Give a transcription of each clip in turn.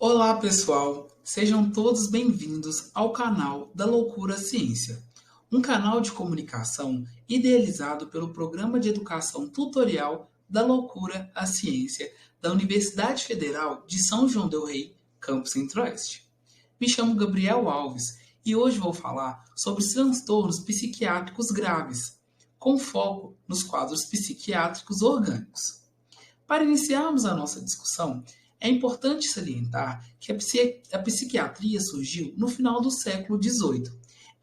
Olá, pessoal! Sejam todos bem-vindos ao canal da Loucura Ciência, um canal de comunicação idealizado pelo Programa de Educação Tutorial da Loucura à Ciência da Universidade Federal de São João del Rei, Campus Centro-Oeste. Me chamo Gabriel Alves e hoje vou falar sobre os transtornos psiquiátricos graves, com foco nos quadros psiquiátricos orgânicos. Para iniciarmos a nossa discussão, é importante salientar que a psiquiatria surgiu no final do século XVIII,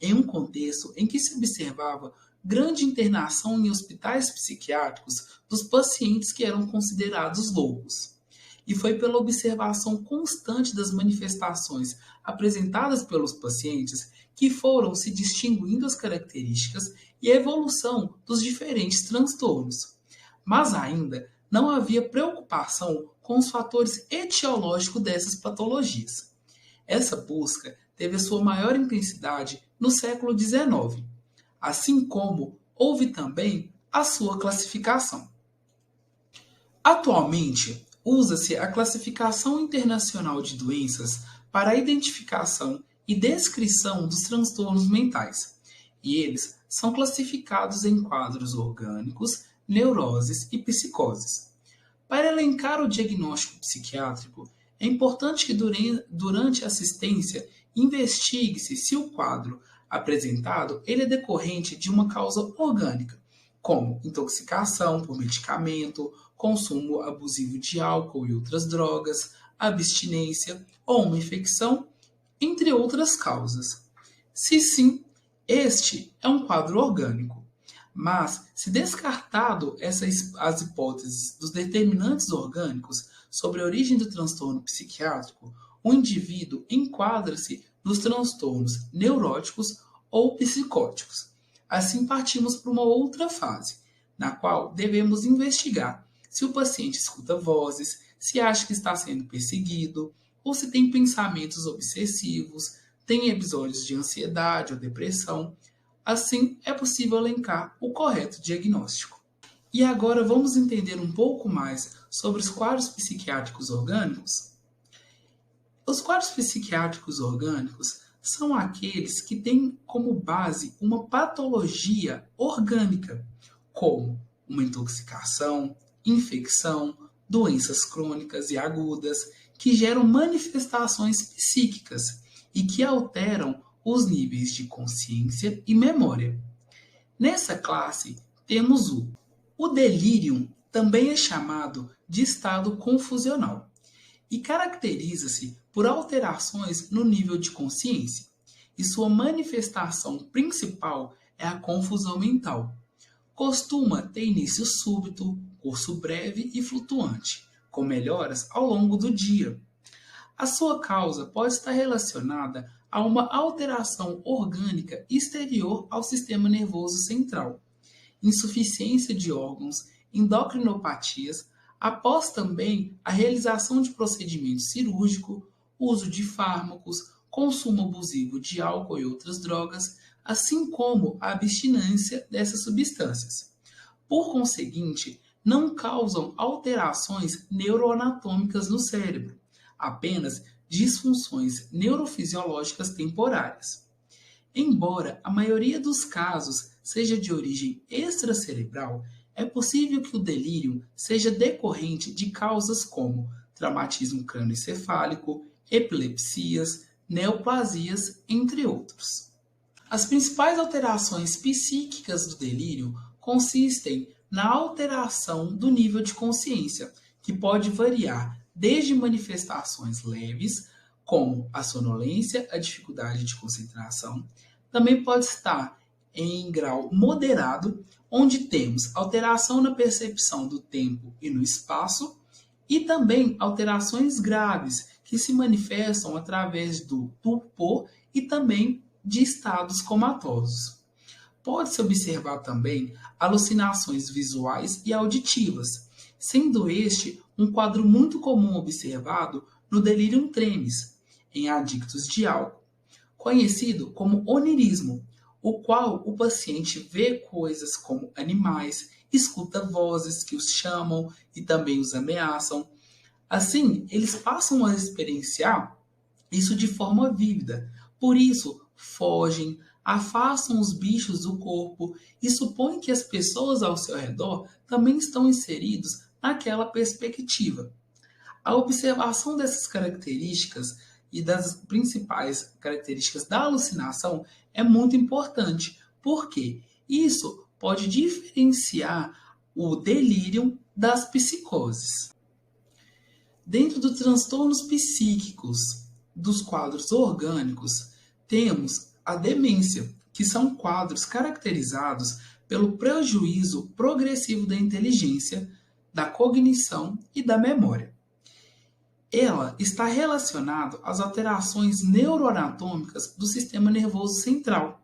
em um contexto em que se observava grande internação em hospitais psiquiátricos dos pacientes que eram considerados loucos. E foi pela observação constante das manifestações apresentadas pelos pacientes que foram se distinguindo as características e a evolução dos diferentes transtornos. Mas ainda não havia preocupação com os fatores etiológicos dessas patologias. Essa busca teve a sua maior intensidade no século XIX, assim como houve também a sua classificação. Atualmente, usa-se a Classificação Internacional de Doenças para a identificação e descrição dos transtornos mentais, e eles são classificados em quadros orgânicos, neuroses e psicoses. Para elencar o diagnóstico psiquiátrico, é importante que durante a assistência investigue-se se o quadro apresentado ele é decorrente de uma causa orgânica, como intoxicação por medicamento, consumo abusivo de álcool e outras drogas, abstinência ou uma infecção, entre outras causas. Se sim, este é um quadro orgânico. Mas, se descartado as hipóteses dos determinantes orgânicos sobre a origem do transtorno psiquiátrico, o indivíduo enquadra-se nos transtornos neuróticos ou psicóticos. Assim, partimos para uma outra fase, na qual devemos investigar se o paciente escuta vozes, se acha que está sendo perseguido, ou se tem pensamentos obsessivos, tem episódios de ansiedade ou depressão. Assim, é possível elencar o correto diagnóstico. E agora vamos entender um pouco mais sobre os quadros psiquiátricos orgânicos? Os quadros psiquiátricos orgânicos são aqueles que têm como base uma patologia orgânica, como uma intoxicação, infecção, doenças crônicas e agudas, que geram manifestações psíquicas e que alteram os níveis de consciência e memória. Nessa classe, temos o delírio, também é chamado de estado confusional, e caracteriza-se por alterações no nível de consciência, e sua manifestação principal é a confusão mental. Costuma ter início súbito, curso breve e flutuante, com melhoras ao longo do dia. A sua causa pode estar relacionada a uma alteração orgânica exterior ao sistema nervoso central, insuficiência de órgãos, endocrinopatias, após também a realização de procedimento cirúrgico, uso de fármacos, consumo abusivo de álcool e outras drogas, assim como a abstinência dessas substâncias. Por conseguinte, não causam alterações neuroanatômicas no cérebro, apenas disfunções neurofisiológicas temporárias. Embora a maioria dos casos seja de origem extracerebral, é possível que o delírio seja decorrente de causas como traumatismo crânioencefálico, epilepsias, neoplasias, entre outros. As principais alterações psíquicas do delírio consistem na alteração do nível de consciência, que pode variar desde manifestações leves, como a sonolência, a dificuldade de concentração, também pode estar em grau moderado, onde temos alteração na percepção do tempo e no espaço, e também alterações graves, que se manifestam através do torpor e também de estados comatosos. Pode-se observar também alucinações visuais e auditivas, sendo este um quadro muito comum observado no delirium tremens, em adictos de álcool, conhecido como onirismo, o qual o paciente vê coisas como animais, escuta vozes que os chamam e também os ameaçam. Assim, eles passam a experienciar isso de forma vívida. Por isso, fogem, afastam os bichos do corpo e supõem que as pessoas ao seu redor também estão inseridos naquela perspectiva. A observação dessas características e das principais características da alucinação é muito importante, porque isso pode diferenciar o delírio das psicoses. Dentro dos transtornos psíquicos dos quadros orgânicos, temos a demência, que são quadros caracterizados pelo prejuízo progressivo da inteligência, da cognição e da memória. Ela está relacionada às alterações neuroanatômicas do sistema nervoso central,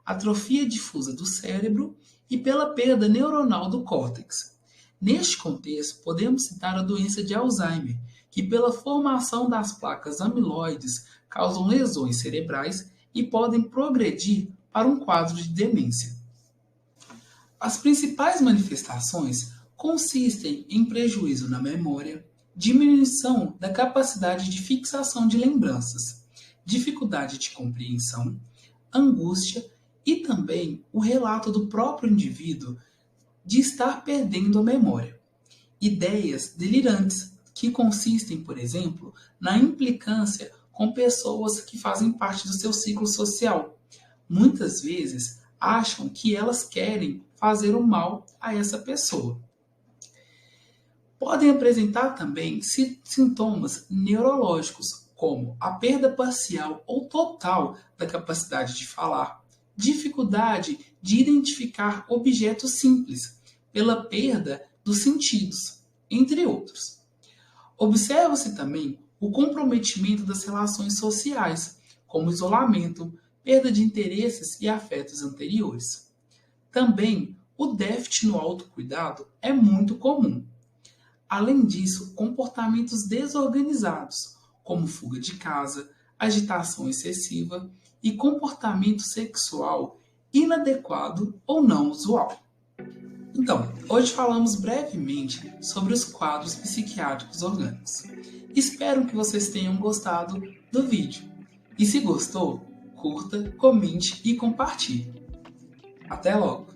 atrofia difusa do cérebro e pela perda neuronal do córtex. Neste contexto, podemos citar a doença de Alzheimer, que pela formação das placas amiloides causam lesões cerebrais e podem progredir para um quadro de demência. As principais manifestações consistem em prejuízo na memória, diminuição da capacidade de fixação de lembranças, dificuldade de compreensão, angústia e também o relato do próprio indivíduo de estar perdendo a memória. Ideias delirantes, que consistem, por exemplo, na implicância com pessoas que fazem parte do seu ciclo social. Muitas vezes acham que elas querem fazer o mal a essa pessoa. Podem apresentar também sintomas neurológicos, como a perda parcial ou total da capacidade de falar, dificuldade de identificar objetos simples, pela perda dos sentidos, entre outros. Observa-se também o comprometimento das relações sociais, como isolamento, perda de interesses e afetos anteriores. Também, o déficit no autocuidado é muito comum. Além disso, comportamentos desorganizados, como fuga de casa, agitação excessiva e comportamento sexual inadequado ou não usual. Então, hoje falamos brevemente sobre os quadros psiquiátricos orgânicos. Espero que vocês tenham gostado do vídeo. E se gostou, curta, comente e compartilhe. Até logo!